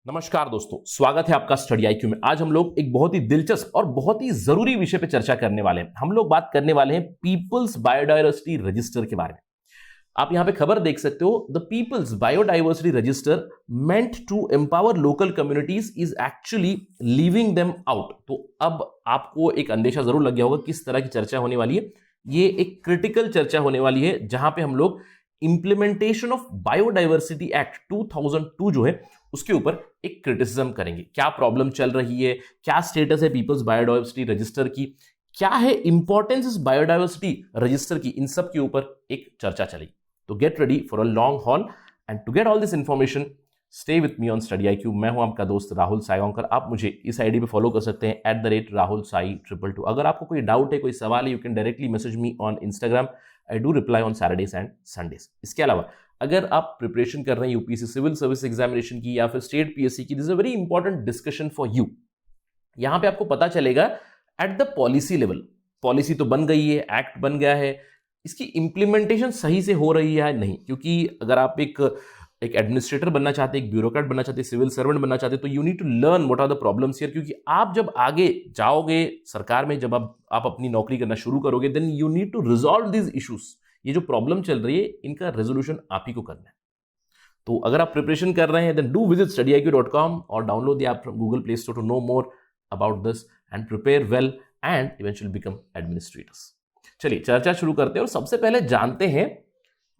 नमस्कार दोस्तों, स्वागत है आपका स्टडी आईक्यू में। आज हम लोग एक बहुत ही दिलचस्प और बहुत ही जरूरी विषय पे चर्चा करने वाले हैं। हम लोग बात करने वाले हैं पीपल्स बायोडायवर्सिटी रजिस्टर के बारे में। आप यहां पे खबर देख सकते हो, the people's biodiversity register meant to empower local communities is actually leaving them out. तो अब आपको एक अंदेशा जरूर लग गया होगा किस तरह की चर्चा होने वाली है। ये एक क्रिटिकल चर्चा होने वाली है जहां पे हम लोग इंप्लीमेंटेशन ऑफ बायोडायवर्सिटी एक्ट 2002 जो है उसके ऊपर एक क्रिटिसिज्म करेंगे। क्या प्रॉब्लम चल रही है, क्या स्टेटस है पीपल्स बायोडायवर्सिटी रजिस्टर की, क्या है इंपॉर्टेंस इस बायोडायवर्सिटी रजिस्टर की, इन सब के ऊपर एक चर्चा चलेगी। तो get ready for a long haul and to get all this information stay with me on study IQ. मैं हूं आपका दोस्त राहुल सायगांवकर। आप मुझे इस आईडी पे फॉलो कर सकते हैं @RahulSai222। अगर आपको कोई डाउट है, कोई सवाल है, you can directly message me on Instagram. I do reply on Saturdays and Sundays. इसके अलावा अगर आप प्रिपरेशन कर रहे हैं यूपीएससी सिविल सर्विस एग्जामिनेशन की या फिर स्टेट पीएससी की, this is a very important discussion for you. यहां पे आपको पता चलेगा at the policy level, policy तो बन गई है, एक्ट बन गया है, इसकी इंप्लीमेंटेशन सही से हो रही है नहीं। क्योंकि अगर आप एक एडमिनिस्ट्रेटर बनना चाहते हैं, एक ब्यूरोक्रेट बनना चाहते हैं, सिविल सर्वेंट बनना चाहते हैं, तो you need to learn what are the problems here. क्योंकि आप जब आगे जाओगे सरकार में, जब आप अपनी नौकरी करना शुरू करोगे, then you need to resolve these issues. ये जो प्रॉब्लम चल रही है इनका रेजोल्यूशन आप ही को करना है। तो अगर आप प्रिपरेशन कर रहे हैं, देन डू विजिट studiiq.com और download the app from Google Play Store to know more about this and prepare well and eventually become administrators. चलिए चर्चा शुरू करते हैं और सबसे पहले जानते हैं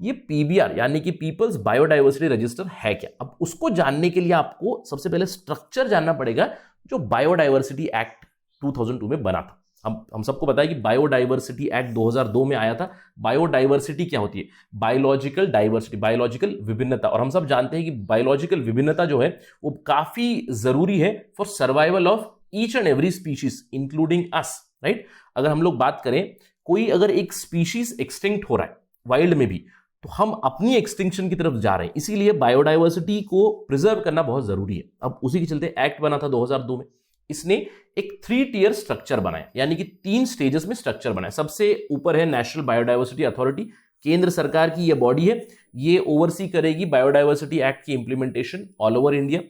ये पीबीआर यानी कि पीपल्स बायोडायवर्सिटी रजिस्टर है क्या। अब उसको जानने के लिए आपको सबसे पहले स्ट्रक्चर जानना पड़ेगा जो बायोडायवर्सिटी एक्ट 2002 में बना था। हम सबको पता है कि बायोडायवर्सिटी एक्ट 2002 में आया था। बायोडायवर्सिटी क्या होती है? बायोलॉजिकल डाइवर्सिटी, बायोलॉजिकल विभिन्नता। और हम सब जानते हैं कि बायोलॉजिकल विभिन्नता जो है वो काफी जरूरी है for survival of each and every species including us, right. अगर हम लोग बात करें, कोई अगर एक स्पीशीज एक्सटिंक्ट हो रहा है वाइल्ड में भी, तो हम अपनी एक्सटिंक्शन की तरफ जा रहे हैं। इसीलिए बायोडायवर्सिटी को प्रिजर्व करना बहुत जरूरी है। अब उसी के चलते एक्ट बना था 2002 में। इसने एक 3 टियर स्ट्रक्चर बनाया, यानी कि 3 स्टेजेस में स्ट्रक्चर बनाया। सबसे ऊपर है नेशनल बायोडायवर्सिटी अथॉरिटी, केंद्र सरकार की यह बॉडी है। ये ओवरसी करेगी बायोडायवर्सिटी एक्ट की implementation all over India.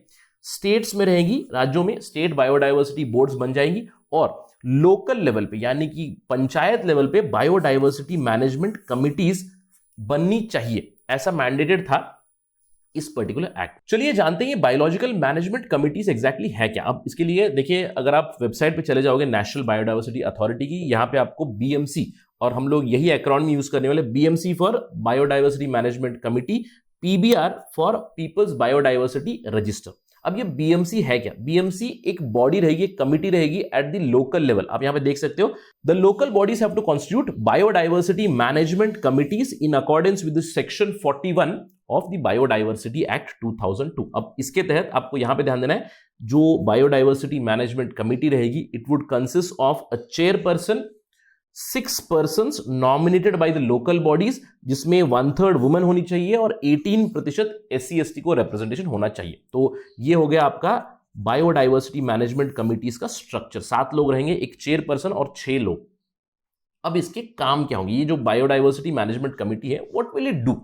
States में रहेगी, राज्यों में स्टेट बायोडायवर्सिटी बोर्ड्स बन जाएंगी। और लोकल लेवल पे यानी कि पंचायत लेवल पे बायोडायवर्सिटी मैनेजमेंट कमिटीज बननी चाहिए, ऐसा मैंडेटेड था इस पर्टिकुलर एक्ट। चलिए जानते हैं ये बायोलॉजिकल मैनेजमेंट कमिटीज एग्जैक्टली है क्या। अब इसके लिए देखिए, अगर आप वेबसाइट पे चले जाओगे नेशनल बायोडायवर्सिटी अथॉरिटी की, यहां पे आपको बीएमसी, और हम लोग यही एक्रोनिम यूज करने वाले, BMC for biodiversity management committee, PBR for people's biodiversity register. अब ये बीएमसी है क्या? बीएमसी एक बॉडी रहेगी, एक कमिटी रहेगी एट द लोकल लेवल। आप यहां पे देख सकते हो, the local bodies have to constitute biodiversity management committees in accordance with section 41 of the biodiversity act 2002। अब इसके तहत आपको यहां पे ध्यान देना है, जो बायोडायवर्सिटी मैनेजमेंट कमिटी रहेगी, it would consist of a chairperson, 6 persons nominated by the local bodies, जिसमें 1/3 वुमेन होनी चाहिए और 18% SC/ST को रिप्रेजेंटेशन होना चाहिए। तो ये हो गया आपका बायोडायवर्सिटी मैनेजमेंट कमिटीज का स्ट्रक्चर। 7 लोग रहेंगे, एक चेयरपर्सन और 6 लोग। अब इसके काम क्या होंगे? ये जो बायोडायवर्सिटी मैनेजमेंट कमिटी है, what will it do?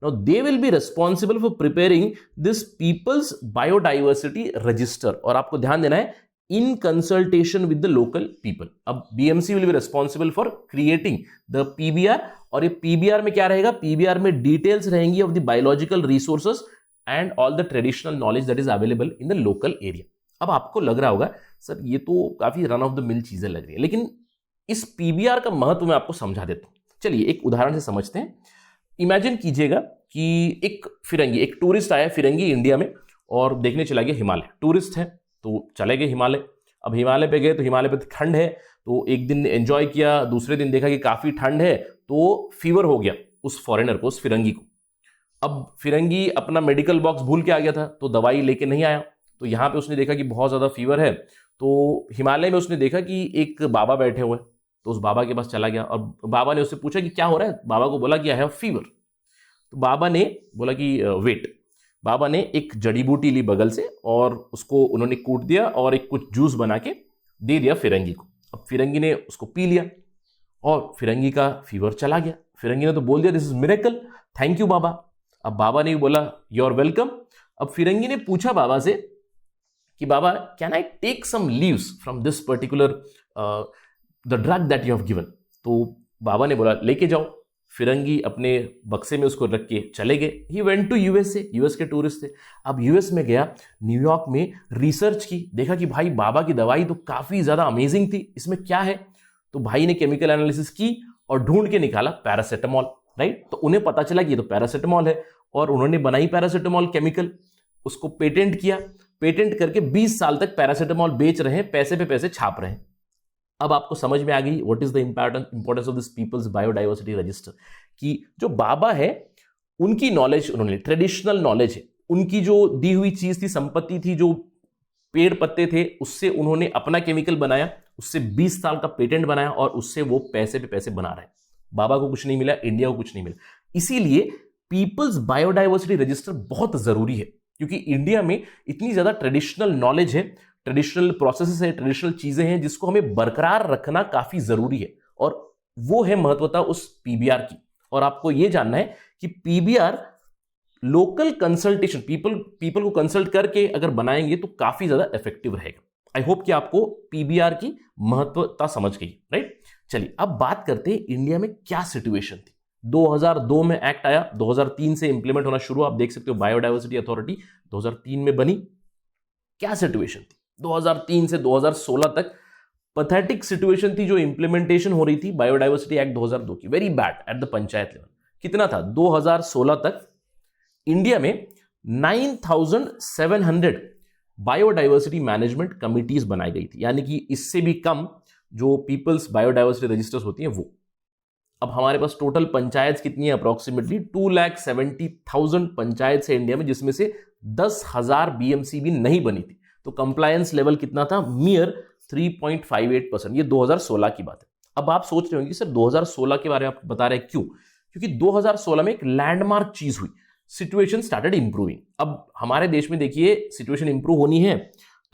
Now they will be responsible for preparing this people's biodiversity register। और आपको ध्यान देना है, in consultation with the local people। अब BMC will be responsible for creating the PBR। और ये PBR में क्या रहेगा? PBR में डिटेल्स रहेंगी of the biological resources and all the traditional knowledge that is available in the local area। अब आपको लग रहा होगा सर ये तो काफी रन ऑफ द मिल चीजें लग रही है, लेकिन इस PBR का महत्व मैं आपको समझा देता हूं। चलिए एक उदाहरण से समझते हैं। इमेजिन कीजिएगा कि एक फिरंगी, एक टूरिस्ट आया फिरंगी इंडिया में और देखने चला गया हिमालय। टूरिस्ट है तो चले गए हिमालय। अब हिमालय पे गए तो हिमालय पे ठंड है, तो एक दिन एंजॉय किया, दूसरे दिन देखा कि काफी ठंड है, तो फीवर हो गया उस फॉरेनर को, उस फिरंगी को। अब फिरंगी अपना मेडिकल बॉक्स भूल के आ गया था, तो दवाई लेके नहीं आया। तो यहां पे उसने देखा कि बहुत ज्यादा फीवर है, तो हिमालय में उसने देखा कि एक बाबा बैठे हुए, तो उस बाबा के पास चला गया और बाबा ने उससे पूछा कि क्या हो रहा है। बाबा को बोला कि आई हैव फीवर। तो बाबा ने बोला कि वेट। बाबा ने एक जड़ी बूटी ली बगल से और उसको उन्होंने कूट दिया और एक कुछ जूस बना के दे दिया फिरंगी को। अब फिरंगी ने उसको पी लिया और फिरंगी का फीवर चला गया। फिरंगी ने तो बोल दिया this is miracle, thank you baba. अब बाबा ने बोला यू आर वेलकम। अब फिरंगी ने पूछा बाबा से कि बाबा can I take some leaves from this particular the drug that you have given. तो बाबा ने बोला लेके जाओ। फिरंगी अपने बक्से में उसको रख के चले गए। He went to USA, US के टूरिस्ट थे। अब यूएस में गया, न्यूयॉर्क में रिसर्च की, देखा कि भाई बाबा की दवाई तो काफी ज्यादा अमेजिंग थी, इसमें क्या है। तो भाई ने केमिकल एनालिसिस की और ढूंढ के निकाला पैरासिटामॉल, राइट। तो उन्हें पता चला कि ये तो पैरासिटामॉल है और उन्होंने बनाई पैरासिटामॉल केमिकल, उसको पेटेंट किया। पेटेंट करके 20 साल तक पैरासिटामॉल बेच रहे हैं, पैसे पे पैसे छाप रहे हैं। अब आपको समझ में आ गई what is the importance of this people's biodiversity register, कि जो बाबा है उनकी नॉलेज, उन्होंने ट्रेडिशनल नॉलेज है, उनकी जो दी हुई चीज थी, संपत्ति थी, जो पेड़ पत्ते थे, उससे उन्होंने अपना केमिकल बनाया, उससे 20 साल का पेटेंट बनाया और उससे वो पैसे पे पैसे बना रहे हैं। बाबा को कुछ नहीं मिला, इंडिया को कुछ नहीं मिला। इसीलिए पीपल्स बायोडाइवर्सिटी रजिस्टर बहुत जरूरी है, क्योंकि इंडिया में इतनी ज्यादा ट्रेडिशनल नॉलेज है, ट्रेडिशनल प्रोसेसेस है, ट्रेडिशनल चीजें हैं, जिसको हमें बरकरार रखना काफी जरूरी है। और वो है महत्वता उस पीबीआर की। और आपको यह जानना है कि पीबीआर लोकल कंसल्टेशन, पीपल को कंसल्ट करके अगर बनाएंगे तो काफी ज्यादा इफेक्टिव रहेगा। आई होप कि आपको पीबीआर की महत्वता समझ गई, राइट। चलिए अब बात करते हैं इंडिया में क्या सिचुएशन थी। 2002 में एक्ट आया, 2003 से इंप्लीमेंट होना शुरू, आप देख सकते हो बायोडाइवर्सिटी अथॉरिटी 2003 में बनी। क्या सिचुएशन थी 2003 से 2016 तक? पैथेटिक सिचुएशन थी जो इंप्लीमेंटेशन हो रही थी बायोडाइवर्सिटी एक्ट 2002 की, very bad at the panchayat level. कितना था? 2016 तक इंडिया में 9700 बायोडाइवर्सिटी मैनेजमेंट कमिटीज बनाई गई थी, यानी कि इससे भी कम जो पीपल्स बायोडाइवर्सिटी रजिस्टर्स होती हैं वो। अब हमारे पास टोटल पंचायत कितनी है? अप्रोक्सीमेटली 2,70,000 पंचायत है इंडिया में, जिसमें से 10,000 बीएमसी भी नहीं बनी थी। तो कंप्लायंस लेवल कितना था? मियर 3.58%। ये 2016 की बात है। अब आप सोच रहे होंगे सर 2016 के बारे में आप बता रहे हैं, क्यों? क्योंकि 2016 में एक लैंडमार्क चीज हुई, सिचुएशन स्टार्टेड इंप्रूविंग। अब हमारे देश में देखिए सिचुएशन इंप्रूव होनी है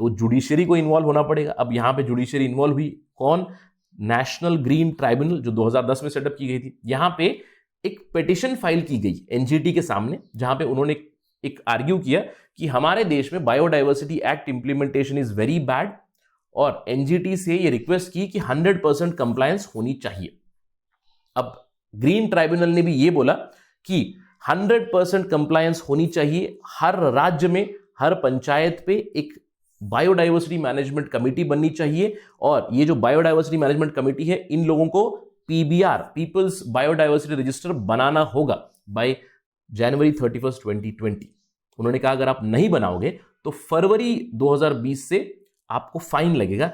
तो जुडिशरी को इन्वॉल्व होना पड़ेगा। अब यहां पे जुडिशरी इन्वॉल्व हुई, कौन? नेशनल ग्रीन ट्राइब्यूनल जो 2010 में सेटअप की गई थी। यहां पे एक पिटीशन फाइल की गई एनजीटी के सामने, जहां पे उन्होंने एक आर्ग्यू किया कि हमारे देश में biodiversity act implementation is very bad, और एनजीटी से ये रिक्वेस्ट की कि 100% कंप्लायंस होनी चाहिए। अब ग्रीन ट्राइब्यूनल ने भी ये बोला कि 100% कंप्लायंस होनी चाहिए, हर राज्य में हर पंचायत पे एक बायोडाइवर्सिटी मैनेजमेंट कमेटी बननी चाहिए, और ये जो बायोडाइवर्सिटी मैनेजमेंट कमेटी है इन लोगों को पीबीआर, पीपल्स बायोडाइवर्सिटी रजिस्टर बनाना होगा बाय जनवरी 31, 2020। उन्होंने कहा अगर आप नहीं बनाओगे तो फरवरी 2020 से आपको फाइन लगेगा,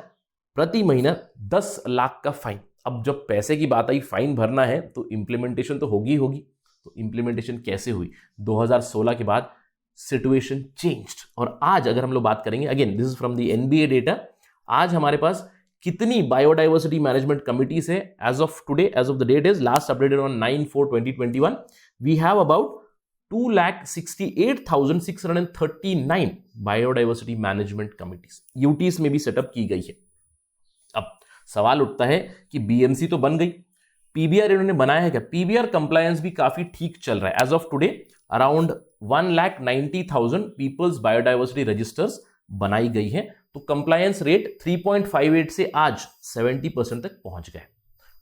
प्रति महीना 10 लाख का फाइन। अब जब पैसे की बात आई, फाइन भरना है, तो इंप्लीमेंटेशन तो होगी होगी। तो इंप्लीमेंटेशन कैसे हुई? 2016 के बाद सिचुएशन चेंज्ड। और आज अगर हम लोग बात करेंगे, again this is from the NBA data, आज हमारे पास कितनी बायोडाइवर्सिटी मैनेजमेंट कमिटीज है as of today, as of the date is last updated on 9/4/2021, we have about 2,68,639 biodiversity management committees UTs में भी सेटअप की गई है। अब सवाल उठता है कि बीएमसी तो बन गई, पीबीआर इन्होंने बनाया है क्या? पीबीआर कंप्लायंस भी काफी ठीक चल रहा है। As of today around 1,90,000 people's biodiversity registers बनाई गई है। तो कंप्लायंस रेट 3.58 से आज 70% तक पहुंच गए।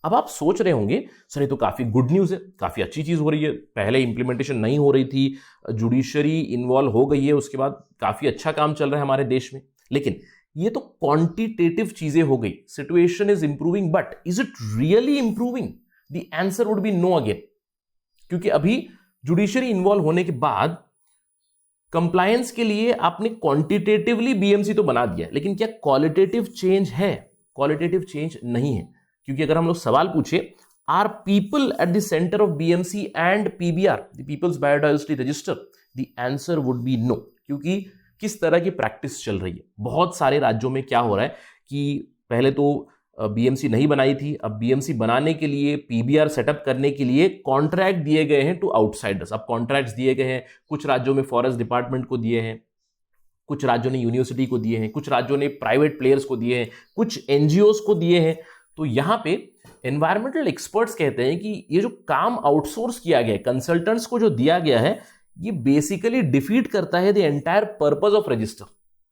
अब आप सोच रहे होंगे सर ये तो काफी गुड न्यूज है, काफी अच्छी चीज हो रही है, पहले इंप्लीमेंटेशन नहीं हो रही थी, जुडिशरी इन्वॉल्व हो गई है, उसके बाद काफी अच्छा काम चल रहा है हमारे देश में। लेकिन ये तो क्वांटिटेटिव चीजें हो गई, situation is improving, but is it really improving? The answer would be no again, क्योंकि अभी जुडिशरी इन्वॉल्व होने के बाद कंप्लायंस के लिए आपने क्वांटिटेटिवली बीएमसी तो बना दिया, लेकिन क्या क्वालिटेटिव चेंज है? क्वालिटेटिव चेंज नहीं है। क्योंकि अगर हम लोग सवाल पूछे are people at the centre of BMC and PBR, the people's biodiversity register, the answer would be no. क्योंकि किस तरह की प्रैक्टिस चल रही है, बहुत सारे राज्यों में क्या हो रहा है कि पहले तो बीएमसी नहीं बनाई थी, अब बीएमसी बनाने के लिए, पीबीआर सेटअप करने के लिए कॉन्ट्रैक्ट दिए गए हैं टू आउटसाइडर्स। अब कॉन्ट्रैक्ट्स दिए गए हैं, कुछ राज्यों में फॉरेस्ट डिपार्टमेंट को दिए हैं, कुछ राज्यों ने यूनिवर्सिटी को दिए हैं, कुछ राज्यों ने प्राइवेट प्लेयर्स को दिए हैं, कुछ एनजीओज को दिए हैं। तो यहां पे एनवायरमेंटल एक्सपर्ट्स कहते हैं कि ये जो काम आउटसोर्स किया गया है, कंसल्टेंट्स को जो दिया गया है, ये बेसिकली डिफीट करता है the entire purpose of register.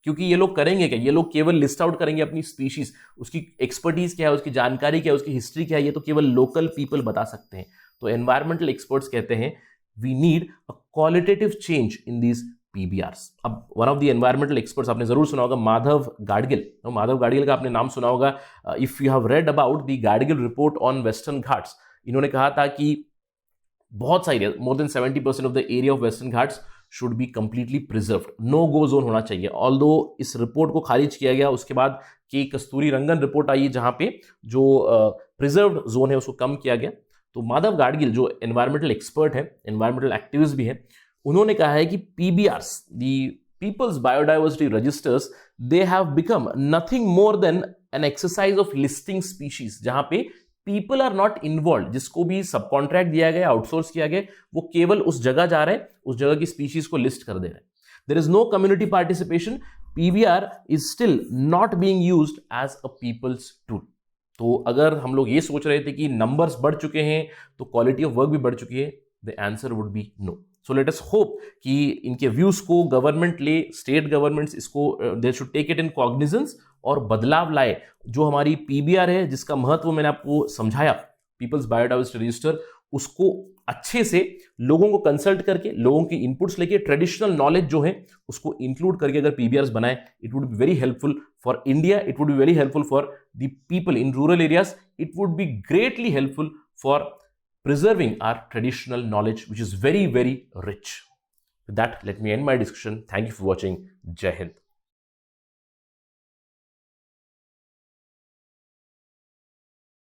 क्योंकि ये लोग करेंगे क्या, ये लोग केवल लिस्ट आउट करेंगे अपनी स्पीशीज, उसकी एक्सपर्टीज क्या है, उसकी जानकारी क्या है, उसकी हिस्ट्री क्या है, ये तो केवल लोकल पीपल बता सकते हैं। तो एनवायरमेंटल एक्सपर्ट्स कहते हैं we need a qualitative change in these PBRs। अब one of the environmental experts आपने जरूर सुना होगा, माधव गाडगिल। तो माधव गाडगिल का आपने नाम सुना होगा। If you have read about the Gadgil report on western Ghats, इन्होंने कहा था कि बहुत सारे, more than 70% of the area of western Ghats should be completely preserved, no go zone होना चाहिए। ऑल्दो इस रिपोर्ट को खारिज किया गया, उसके बाद के कस्तूरी रंगन रिपोर्ट आई जहां पे जो प्रिजर्व्ड जोन है उसको कम किया गया। तो माधव गाडगिल जो एनवायरमेंटल एक्सपर्ट है, एनवायरमेंटल एक्टिविस्ट भी है, उन्होंने कहा है कि PBRs, the people's biodiversity registers, they have become nothing more than an exercise of listing species, जहां पे पीपल आर नॉट इन्वॉल्व। जिसको भी सब कॉन्ट्रैक्ट दिया गया, आउटसोर्स किया गया, वो केवल उस जगह जा रहे हैं, उस जगह की स्पीशीज को लिस्ट कर दे रहे हैं। There is no community participation. PBR is still not being used as a people's tool. तो अगर हम लोग ये सोच रहे थे कि नंबर्स बढ़ चुके हैं तो क्वालिटी ऑफ वर्क भी बढ़ चुकी है, the answer would be no. So let us hope कि इनके व्यूज को गवर्नमेंट ले, स्टेट गवर्नमेंट्स इसको they should take it in cognizance और बदलाव लाए। जो हमारी PBR है, जिसका महत्व मैंने आपको समझाया, पीपल्स बायोडाइवर्सिटी रजिस्टर, उसको अच्छे से लोगों को कंसल्ट करके, लोगों की इनपुट्स लेके, ट्रेडिशनल नॉलेज जो है उसको इंक्लूड करके अगर PBRs बनाए, it would be very helpful for India, it would be very helpful for the people in rural areas, it would be greatly helpful for preserving our traditional knowledge, which is very, very rich. With that, let me end my discussion. Thank you for watching. Jai Hind.